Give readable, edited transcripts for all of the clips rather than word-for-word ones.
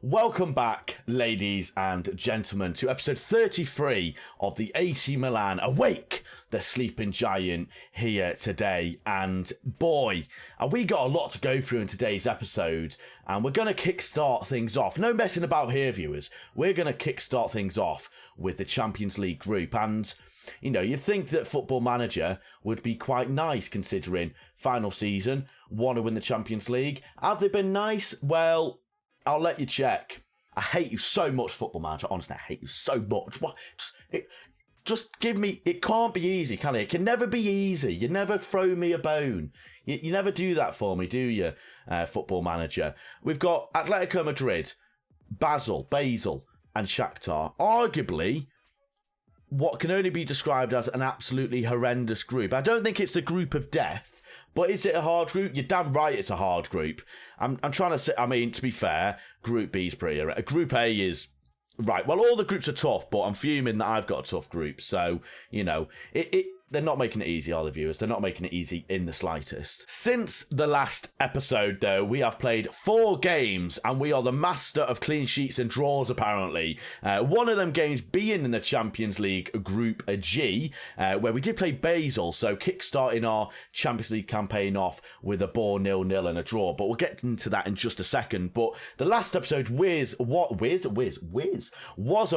Welcome back, ladies and gentlemen, to episode 33 of the AC Milan Awake, the Sleeping Giant, here today. And boy, have we got a lot to go through in today's episode, and we're going to kickstart things off. No messing about here, viewers. We're going to kickstart things off with the Champions League group. And, you know, you'd think that Football Manager would be quite nice considering final season, want to win the Champions League. Have they been nice? Well, I'll let you check. I hate you so much, Football Manager. Honestly, I hate you so much. What? Just give me... It can't be easy, can it? It can never be easy. You never throw me a bone. You never do that for me, do you, Football Manager? We've got Atletico Madrid, Basel, and Shakhtar. Arguably, what can only be described as an absolutely horrendous group. I don't think it's the group of death, but is it a hard group? You're damn right it's a hard group. I'm trying to say, I mean, to be fair, Group B is pretty... Group A is... Right, well, all the groups are tough, but I'm fuming that I've got a tough group. So, you know, they're not making it easy, are the viewers? They're not making it easy in the slightest. Since the last episode, though, we have played 4 games, and we are the master of clean sheets and draws, apparently. One of them games being in the Champions League Group G, where we did play Basel, so kickstarting our Champions League campaign off with a ball 0-0 and a draw. But we'll get into that in just a second. But the last episode was, of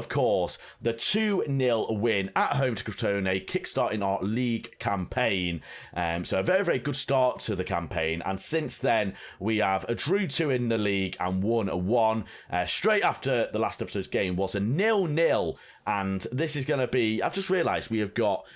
course, the 2-0 win at home to Crotone, kickstarting our league campaign. So a very, very good start to the campaign. And since then, we have a drew 2 in the league and won a 1. Straight after the last episode's game was a 0-0. And this is going to be... I've just realised we have got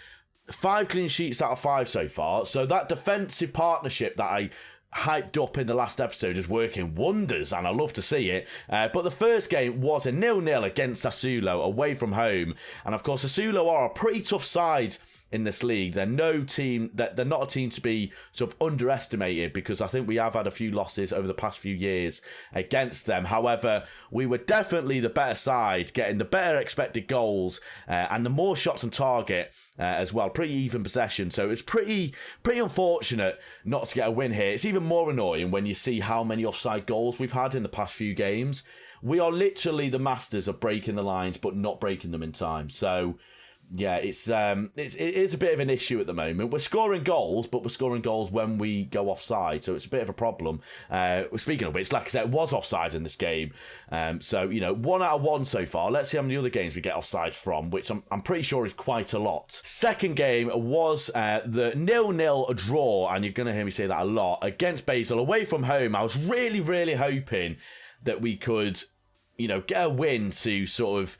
5 clean sheets out of 5 so far. So that defensive partnership that I hyped up in the last episode is working wonders, and I love to see it. But the first game was a 0-0 against Sassuolo away from home. And of course, Sassuolo are a pretty tough side in this league. They're no team that they're not a team to be sort of underestimated, because I think we have had a few losses over the past few years against them. However, we were definitely the better side, getting the better expected goals and the more shots on target as well. Pretty even possession. So it's pretty unfortunate not to get a win here. It's even more annoying when you see how many offside goals we've had in the past few games. We are literally the masters of breaking the lines but not breaking them in time. So yeah, it is a bit of an issue at the moment. We're scoring goals, but we're scoring goals when we go offside, so it's a bit of a problem. Speaking of which, like I said, it was offside in this game. So, you know, 1 out of 1 so far. Let's see how many other games we get offside from, which I'm pretty sure is quite a lot. Second game was the 0-0 draw, and you're going to hear me say that a lot, against Basel away from home. I was really, really hoping that we could, you know, get a win to sort of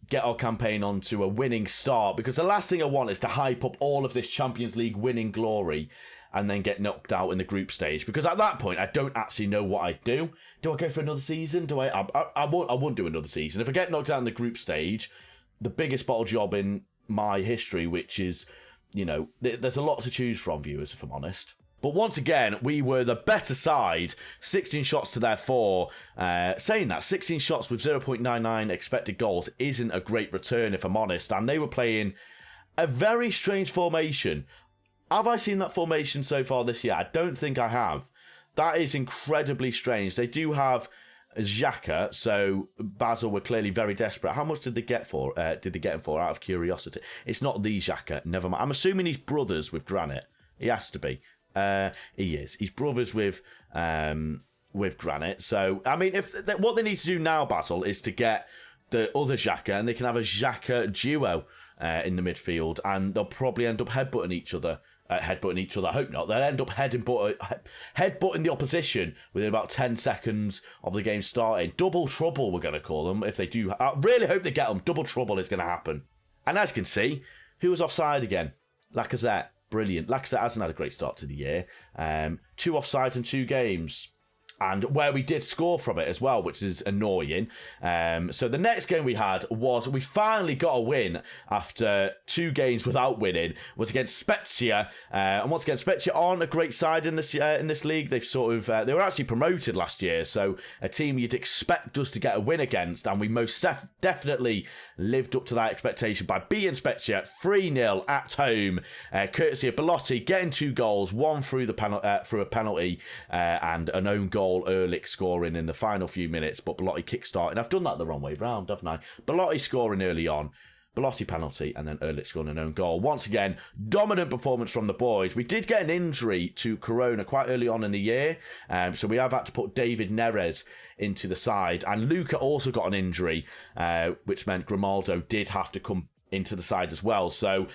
get our campaign onto a winning start, because the last thing I want is to hype up all of this Champions League winning glory and then get knocked out in the group stage, because at that point I don't actually know what I'd do. Do I go for another season? I won't do another season. If I get knocked out in the group stage, the biggest bottle job in my history, which is, you know, there's a lot to choose from, viewers, if I'm honest. But once again, we were the better side, 16 shots to their 4. Saying that, 16 shots with 0.99 expected goals isn't a great return, if I'm honest. And they were playing a very strange formation. Have I seen that formation so far this year? I don't think I have. That is incredibly strange. They do have Xhaka, so Basel were clearly very desperate. How much did they get for? Did they get him for, out of curiosity? It's not the Xhaka, never mind. I'm assuming he's brothers with Granit. He has to be. He is. He's brothers with Granit. So, I mean, what they need to do now, Basel, is to get the other Xhaka, and they can have a Xhaka duo in the midfield, and they'll probably end up headbutting each other. I hope not. They'll end up headbutting the opposition within about 10 seconds of the game starting. Double trouble, we're going to call them, if they do. I really hope they get them. Double trouble is going to happen. And as you can see, who was offside again? Lacazette. Brilliant. Lacazette hasn't had a great start to the year. 2 offsides in 2 games. And where we did score from it as well, which is annoying. So the next game we had was, we finally got a win after 2 games without winning, was against Spezia. And once again, Spezia aren't a great side in this league. They've sort of, they were actually promoted last year, so a team you'd expect us to get a win against, and we most definitely lived up to that expectation by beating Spezia 3-0 at home, courtesy of Belotti getting 2 goals, one through a penalty and an own goal goal, Ehrlich scoring in the final few minutes, but Belotti kick-starting. I've done that the wrong way round, haven't I? Belotti scoring early on, Belotti penalty, and then Ehrlich scoring an own goal. Once again, dominant performance from the boys. We did get an injury to Corona quite early on in the year, so we have had to put David Neres into the side, and Luca also got an injury, which meant Grimaldo did have to come into the side as well. So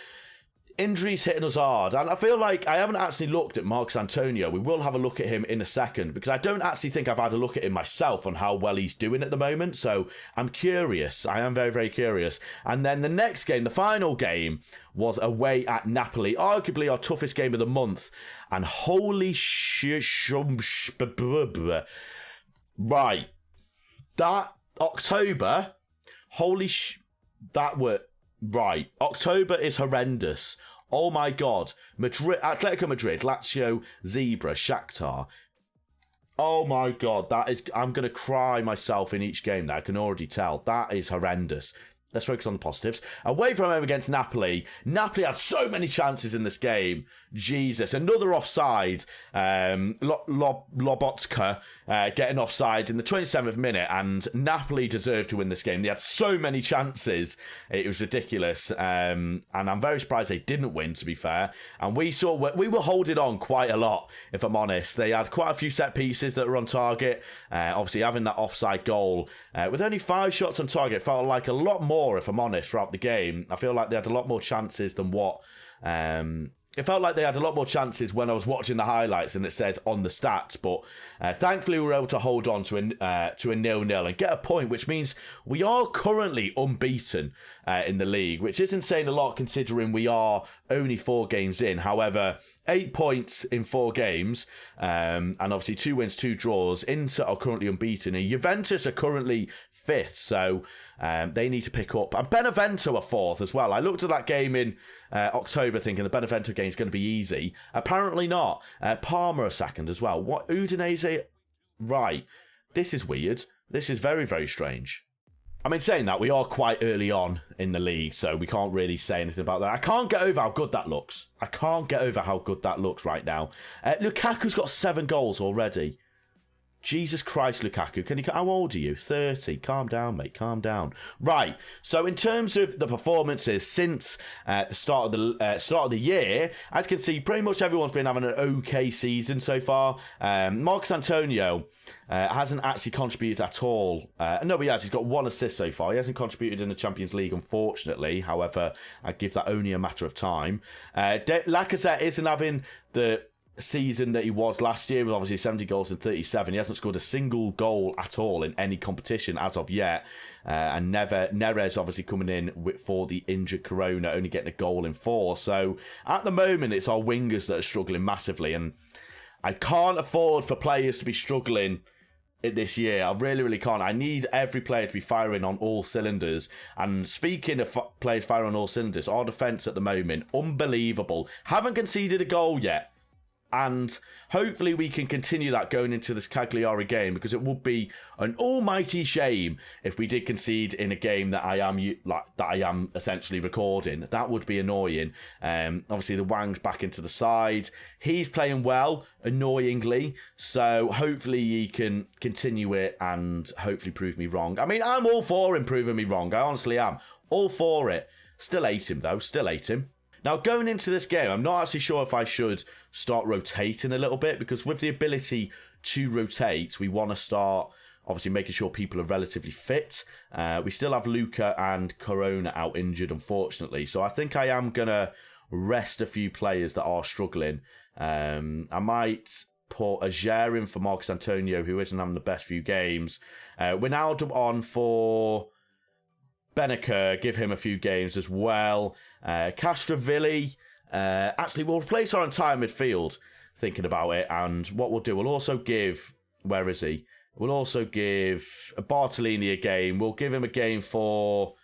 injuries hitting us hard, and I feel like I haven't actually looked at Marcos Antonio. We will have a look at him in a second, because I don't actually think I've had a look at him myself on how well he's doing at the moment, so I'm curious. I am very, very curious. And then the next game, the final game, was away at Napoli, arguably our toughest game of the month, and holy right, that October, right, October is horrendous. Oh my God. Madrid, Atletico Madrid, Lazio, Zebra, Shakhtar. Oh my God, I'm going to cry myself in each game now. I can already tell. That is horrendous. Let's focus on the positives. Away from home against Napoli. Napoli had so many chances in this game. Jesus. Another offside. Lobotka getting offside in the 27th minute. And Napoli deserved to win this game. They had so many chances. It was ridiculous. And I'm very surprised they didn't win, to be fair. And we were holding on quite a lot, if I'm honest. They had quite a few set pieces that were on target. Obviously, having that offside goal. With only 5 shots on target, felt like a lot more, if I'm honest, throughout the game. I feel like they had a lot more chances than what... it felt like they had a lot more chances when I was watching the highlights and it says on the stats, but thankfully we were able to hold on to a 0-0 and get a point, which means we are currently unbeaten in the league, which isn't saying a lot considering we are only 4 games in. However, 8 points in 4 games, and obviously 2 wins, 2 draws. Inter are currently unbeaten, and Juventus are currently 5th, so they need to pick up. And Benevento are 4th as well. I looked at that game in October thinking the Benevento game is going to be easy. Apparently not. Parma are 2nd as well. What? Udinese? Right. This is weird. This is very, very strange. I mean, saying that, we are quite early on in the league, so we can't really say anything about that. I can't get over how good that looks. I can't get over how good that looks right now. Lukaku's got 7 goals already. Jesus Christ, Lukaku. How old are you? 30. Calm down, mate. Calm down. Right. So in terms of the performances since the start of the year, as you can see, pretty much everyone's been having an okay season so far. Marcos Antonio hasn't actually contributed at all. No, he has. He's got 1 assist so far. He hasn't contributed in the Champions League, unfortunately. However, I give that only a matter of time. Lacazette isn't having the season that he was last year, with obviously 70 goals and 37. He hasn't scored a single goal at all in any competition as of yet. And Neres obviously coming in for the injured Corona, only getting a goal in 4. So at the moment, it's our wingers that are struggling massively. And I can't afford for players to be struggling this year. I really, really can't. I need every player to be firing on all cylinders. And speaking of players firing on all cylinders, our defence at the moment, unbelievable. Haven't conceded a goal yet. And hopefully we can continue that going into this Cagliari game, because it would be an almighty shame if we did concede in a game that I am essentially recording. That would be annoying. Obviously the Wang's back into the side. He's playing well, annoyingly. So hopefully he can continue it and hopefully prove me wrong. I mean, I'm all for him proving me wrong. I honestly am. All for it. Still hate him though. Still hate him. Now, going into this game, I'm not actually sure if I should start rotating a little bit, because with the ability to rotate, we want to start obviously making sure people are relatively fit. We still have Luca and Corona out injured, unfortunately. So I think I am going to rest a few players that are struggling. I might put Ajer in for Marcos Antonio, who isn't having the best few games. Wijnaldum on for Benacer, give him a few games as well. Castrovilli, actually, we'll replace our entire midfield, thinking about it. And what we'll do, we'll also give, where is he? We'll also give Bartolini a game. We'll give him a game for,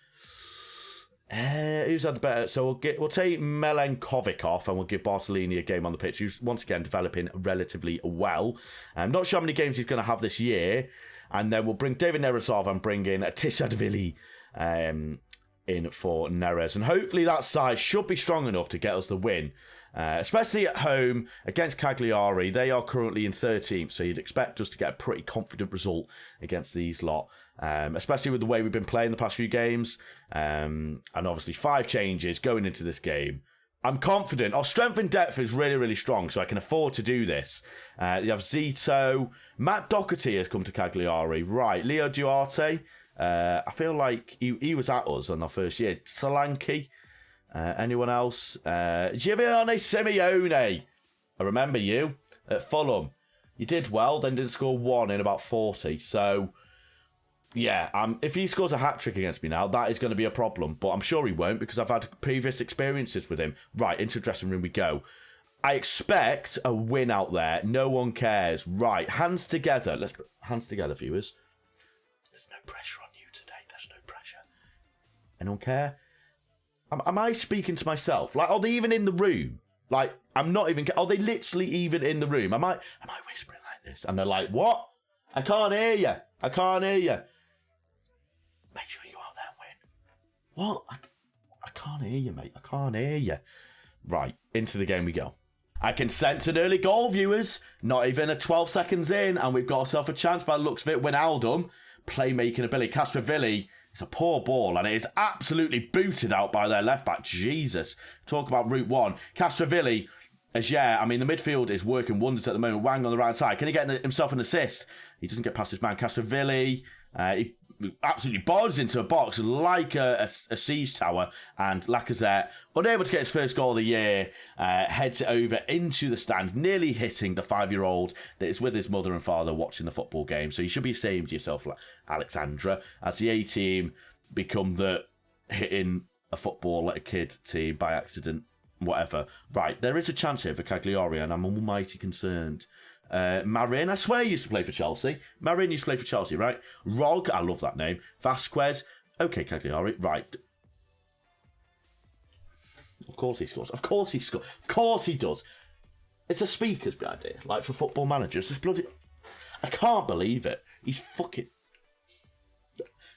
who's had the better? So we'll take Milankovic off and we'll give Bartolini a game on the pitch, who's once again developing relatively well. I'm not sure how many games he's going to have this year. And then we'll bring David Neres off and bring in Tissadvili in for Neres, and hopefully that side should be strong enough to get us the win. especially at home against Cagliari. They are currently in 13th, so you'd expect us to get a pretty confident result against these lot, especially with the way we've been playing the past few games, and obviously 5 changes going into this game. I'm confident. Our strength and depth is really, really strong, so I can afford to do this. You have Zito. Matt Doherty has come to Cagliari. Right, Leo Duarte. I feel like he was at us on our first year. Solanke. Anyone else? Giovanni Simeone. I remember you at Fulham. You did well, then didn't score 1 in about 40. So, yeah, if he scores a hat-trick against me now, that is going to be a problem. But I'm sure he won't because I've had previous experiences with him. Right, into the dressing room we go. I expect a win out there. No one cares. Right, hands together. Let's put hands together, viewers. There's no pressure on you today. There's no pressure. Anyone care? Am I speaking to myself? Like, are they even in the room? Like, I'm not even... Are they literally even in the room? Am I whispering like this? And they're like, what? I can't hear you. I can't hear you. Make sure you out there win. What? I can't hear you, mate. I can't hear you. Right, into the game we go. I can sense an early goal, viewers. Not even a 12 seconds in, and we've got ourselves a chance by the looks of it. Wijnaldum, playmaking ability. Castrovilli, it's a poor ball, and it is absolutely booted out by their left-back. Jesus. Talk about route 1. Castrovilli, I mean, the midfield is working wonders at the moment. Wang on the right side. Can he get himself an assist? He doesn't get past his man. Castrovilli, he absolutely boards into a box like a siege tower, and Lacazette, unable to get his first goal of the year, heads it over into the stand, nearly hitting the 5-year-old that is with his mother and father watching the football game. So you should be ashamed of yourself, Alexandra, as the A team become the hitting a football like a kid team by accident, whatever. Right, there is a chance here for Cagliari, and I'm almighty concerned. Marin, I swear he used to play for Chelsea. Marin used to play for Chelsea, right? Rog, I love that name. Vasquez. Okay, Cagliari, right. Of course he scores. Of course he scores. Of course he does. It's a speaker's idea, like for football managers. This bloody... I can't believe it. He's fucking...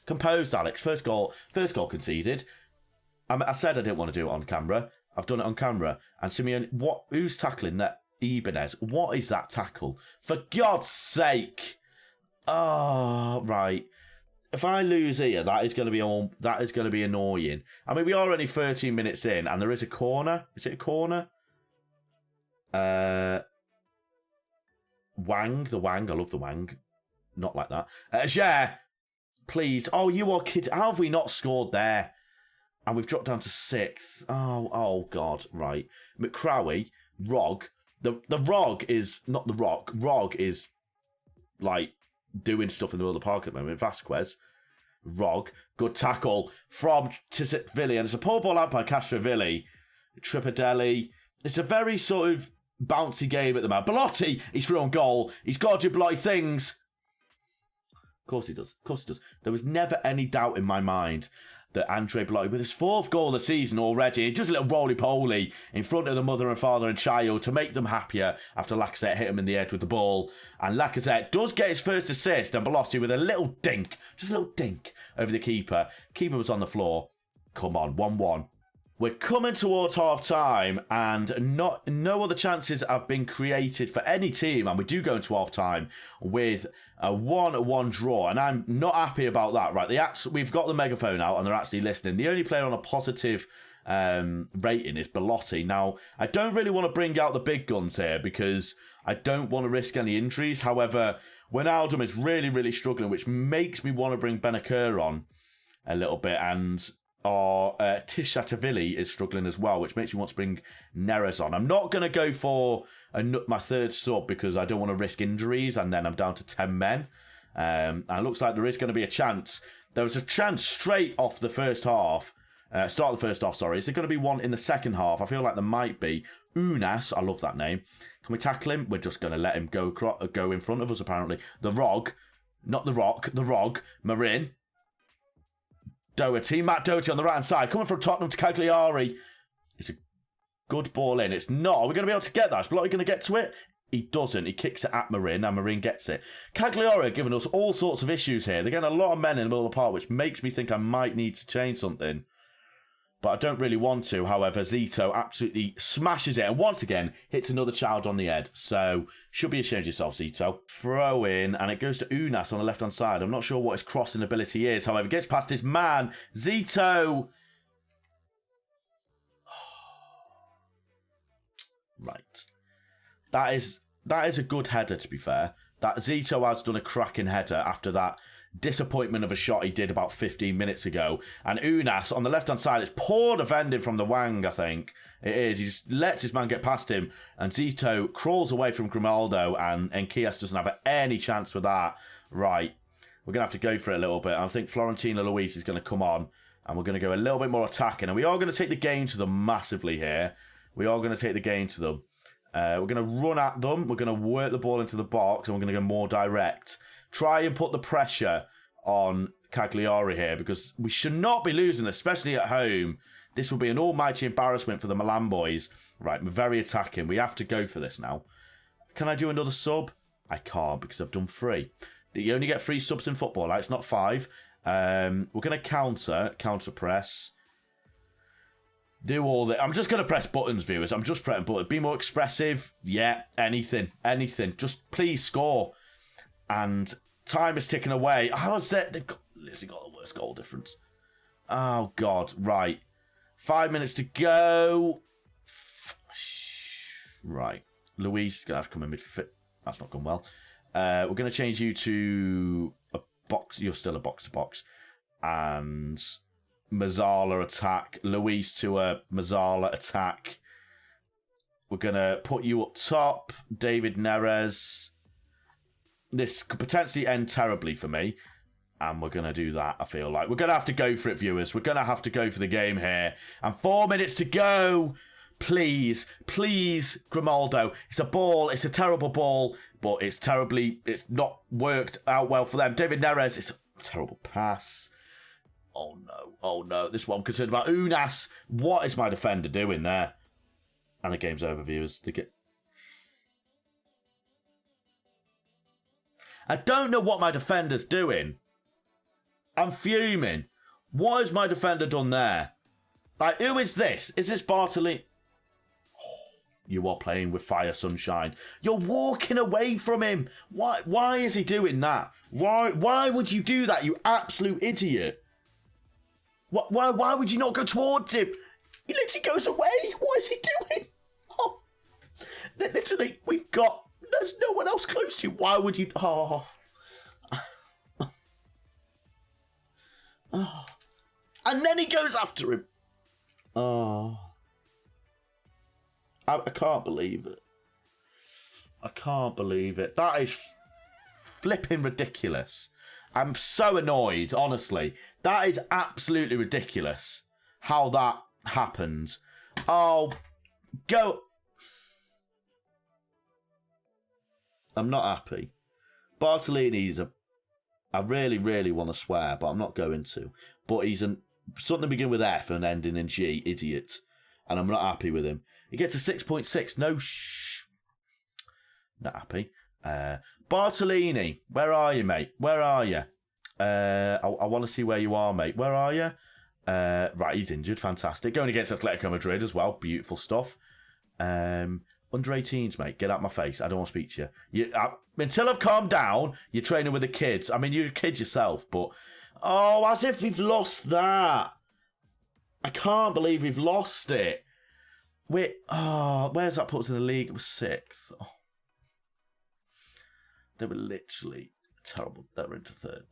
Composed, Alex. First goal conceded. I said I didn't want to do it on camera. I've done it on camera. And Simeone, who's tackling that? Ibanez, what is that tackle? For God's sake! Oh, right. If I lose here, that is going to be annoying. I mean, we are only 13 minutes in, and there is a corner. Is it a corner? Wang, the Wang. I love the Wang. Not like that. Yeah, please. Oh, you are kidding. How have we not scored there? And we've dropped down to 6th. Oh God. Right. McCrowie, Rog. The Rog is not the Rock. Rog is like doing stuff in the middle of the park at the moment. Vasquez, Rog, good tackle from Tisitvilli, and it's a poor ball out by Castrovilli. Tripadelli. It's a very sort of bouncy game at the moment. Belotti, he's through on goal. He's got to do Belotti things. Of course he does. Of course he does. There was never any doubt in my mind that Andre Belotti, with his 4th goal of the season already, just a little roly-poly in front of the mother and father and child to make them happier after Lacazette hit him in the head with the ball. And Lacazette does get his first assist, and Belotti with a little dink, just a little dink over the keeper. Keeper was on the floor. Come on, 1-1. We're coming towards half-time, and no other chances have been created for any team, and we do go into half-time with a 1-1 draw, and I'm not happy about that. Right, we've got the megaphone out, and they're actually listening. The only player on a positive rating is Belotti. Now, I don't really want to bring out the big guns here, because I don't want to risk any injuries. However, Wijnaldum is really, really struggling, which makes me want to bring Benacer on a little bit, and... Tishatavili is struggling as well, which makes me want to bring Neres on. I'm not going to go for my 3rd sub because I don't want to risk injuries, and then I'm down to 10 men. And it looks like there is going to be a chance. There was a chance straight off the first half. Start of the first half, sorry. Is there going to be one in the second half? I feel like there might be. Unas, I love that name. Can we tackle him? We're just going to let him go in front of us, apparently. The Rog. Not the Rock. The Rog. Marin. Doherty, Matt Doherty on the right-hand side, coming from Tottenham to Cagliari. It's a good ball in. It's not. Are we going to be able to get that? Is Belotti going to get to it? He doesn't. He kicks it at Marin, and Marin gets it. Cagliari are giving us all sorts of issues here. They're getting a lot of men in the middle of the park, which makes me think I might need to change something. but I don't really want to. However, Zito absolutely smashes it and once again hits another child on the head. So, should be ashamed of yourself, Zito. Throw in, and it goes to Unas on the left-hand side. I'm not sure what his crossing ability is. However, gets past his man. Zito. Right. That is a good header, to be fair. That Zito has done a cracking header after that disappointment of a shot he did about 15 minutes ago. And Unas on the left-hand side, it's poor defending from the Wang, I think. It is. He just lets his man get past him. And Zito crawls away from Grimaldo, and Kias doesn't have any chance with that. Right. We're going to have to go for it a little bit. I think Florentina Luis is going to come on, and we're going to go a little bit more attacking. And we are going to take the game to them massively here. We are going to take the game to them. We're going to run at them. We're going to work the ball into the box, and we're going to go more direct. Try and put the pressure on Cagliari here, because we should not be losing, especially at home. This will be an almighty embarrassment for the Milan boys. Right, we're very attacking. We have to go for this now. Can I do another sub? I can't, because I've done 3. You only get 3 subs in football, right? It's not 5. We're going to counter press. Do all that. I'm just going to press buttons, viewers. I'm just pressing buttons. Be more expressive. Yeah, anything. Just please score. And time is ticking away. How is that? They've literally got the worst goal difference. Oh, God. Right. 5 minutes to go. Right. Luis is going to have to come in midfield. That's not gone well. We're going to change you to a box. You're still a box-to-box. And Mazzala attack. Luis to a Mazzala attack. We're going to put you up top. David Neres. This could potentially end terribly for me. And we're going to do that, I feel like. We're going to have to go for it, viewers. We're going to have to go for the game here. And 4 minutes to go. Please, Grimaldo. It's a ball. It's a terrible ball. But it's not worked out well for them. David Neres, it's a terrible pass. Oh no. This is what I'm concerned about. Unas, what is my defender doing there? And the game's over, viewers. I don't know what my defender's doing. I'm fuming. What has my defender done there? Like, who is this? Is this Bartolini? Oh, you are playing with fire, sunshine. You're walking away from him. Why is he doing that? Why would you do that, you absolute idiot? Why would you not go towards him? He literally goes away. What is he doing? Oh, literally, there's no one else close to you. Why would you? Oh. And then he goes after him. Oh. I can't believe it. I can't believe it. That is flipping ridiculous. I'm so annoyed, honestly. That is absolutely ridiculous how that happened. Oh, go. I'm not happy. Bartolini's I really, really want to swear, but I'm not going to. But he's something begin with F and ending in G, idiot. And I'm not happy with him. He gets a 6.6. No Not happy. Bartolini, where are you, mate? Where are you? I want to see where you are, mate. Where are you? Right, he's injured. Fantastic. Going against Atletico Madrid as well. Beautiful stuff. Under 18s, mate. Get out my face. I don't want to speak to you. Until I've calmed down, you're training with the kids. I mean, you're a kid yourself, but... Oh, as if we've lost that. I can't believe we've lost it. Where's that put us in the league? It was 6th. Oh. They were literally terrible. They're into 3rd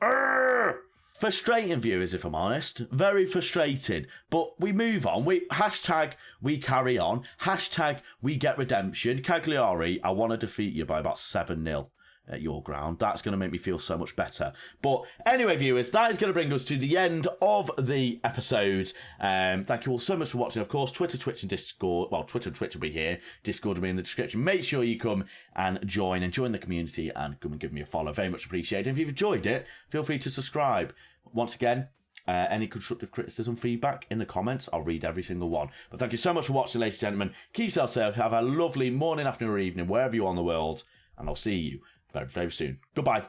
now. Frustrating, viewers, if I'm honest. Very frustrating. But we move on. Hashtag we carry on. Hashtag we get redemption. Cagliari, I want to defeat you by about 7-0 at your ground. That's going to make me feel so much better. But anyway, viewers, that is going to bring us to the end of the episode. Thank you all so much for watching. Of course, Twitter, Twitch, and Discord. Well, Twitter and Twitch will be here. Discord will be in the description. Make sure you come and join the community and come and give me a follow. Very much appreciated. If you've enjoyed it, feel free to subscribe. Once again, any constructive criticism, feedback in the comments, I'll read every single one. But thank you so much for watching, ladies and gentlemen. Keep yourself safe. Have a lovely morning, afternoon, or evening, wherever you are in the world. And I'll see you very, very soon. Goodbye.